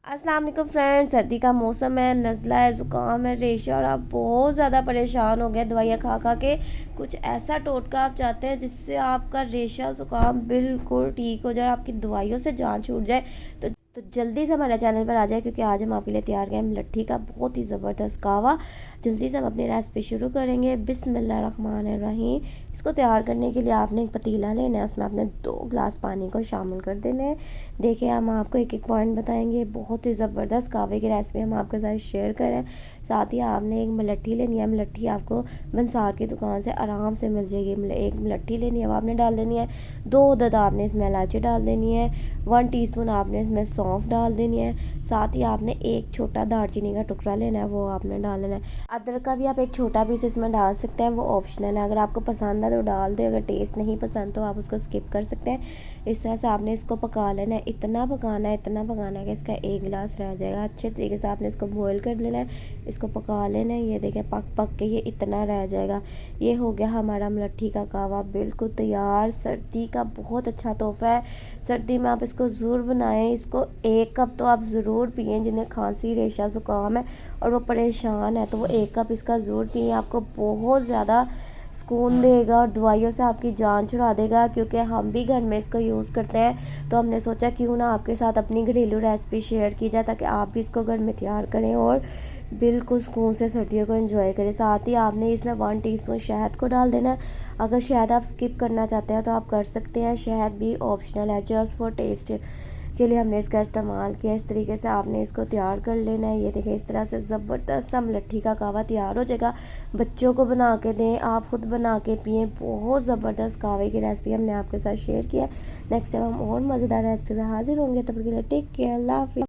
अस्सलाम वालेकुम फ्रेंड्स। सर्दी का मौसम है, नज़ला है, ज़ुकाम है, रेशा और आप बहुत ज़्यादा परेशान हो गए दवाइयाँ खा खा के। कुछ ऐसा टोटका आप चाहते हैं जिससे आपका रेशा ज़ुकाम बिल्कुल ठीक हो जाए, आपकी दवाइयों से जान छूट जाए। तो जल्दी से हमारे चैनल पर आ जाए, क्योंकि आज हम आपके लिए तैयार किए लट्ठी का बहुत ही ज़बरदस्त कावा। जल्दी से हम अपनी रेसिपी शुरू करेंगे। बिस्मिल्लाहिर्रहमानिर्रहीम। इसको तैयार करने के लिए आपने एक पतीला लेना है, उसमें आपने 2 गिलास पानी को शामिल कर देना है। देखिए, हम आपको एक एक पॉइंट बताएंगे। बहुत ही ज़बरदस्त कावे की रेसिपी हम आपके साथ शेयर करें। साथ ही आपने एक मलट्ठी लेनी है। मलट्ठी आपको मंसार की दुकान से आराम से मिल जाएगी। एक मलट्ठी लेनी है, वो आपने डाल देनी है। 2 अदद आपने इसमें इलायची डाल देनी है। 1 टीस्पून आपने इसमें सौंफ डाल देनी है। साथ ही आपने एक छोटा दालचीनी का टुकड़ा लेना है, वो आपने डाल देना है। अदरक का भी आप एक छोटा पीस इसमें डाल सकते हैं, वो ऑप्शनल है। अगर आपको पसंद है तो डाल दें, अगर टेस्ट नहीं पसंद तो आप उसको स्किप कर सकते हैं। इस तरह से आपने इसको पका लेना है। इतना पकाना है कि इसका 1 गिलास रह जाएगा। अच्छे तरीके से आपने इसको बॉईल कर लेना है, इसको पका लेना है। ये देखें, पक पक के ये इतना रह जाएगा। ये हो गया हमारा मलट्ठी का कावा बिल्कुल तैयार। सर्दी का बहुत अच्छा तोहफा है। सर्दी में आप इसको ज़रूर बनाएं। इसको 1 कप तो आप ज़रूर पिएं। जिन्हें खांसी, रेशा, ज़ुकाम है और वो परेशान है, तो वो 1 कप इसका ज़रूर पिएं। आपको बहुत ज़्यादा सुकून देगा और दवाइयों से आपकी जान छुड़ा देगा। क्योंकि हम भी घर में इसको यूज़ करते हैं, तो हमने सोचा क्यों ना आपके साथ अपनी घरेलू रेसिपी शेयर की जाए, ताकि आप भी इसको घर में तैयार करें और बिल्कुल सुकून से सर्दियों को एंजॉय करें। साथ ही आपने इसमें 1 टीस्पून शहद को डाल देना है। अगर शहद आप स्किप करना चाहते हैं तो आप कर सकते हैं, शहद भी ऑप्शनल है। जस्ट फॉर टेस्ट के लिए हमने इसका इस्तेमाल किया। इस तरीके से आपने इसको तैयार कर लेना है। ये देखिए, इस तरह से ज़बरदस्त सा मलट्ठी का कावा तैयार हो जाएगा। बच्चों को बना के दें, आप खुद बना के पिएं। बहुत ज़बरदस्त कावे की रेसिपी हमने आपके साथ शेयर किया। नेक्स्ट टाइम हम और मज़ेदार रेसिपी से हाजिर होंगे। तब तक के लिए टेक केयर, अल्लाह हाफिज़।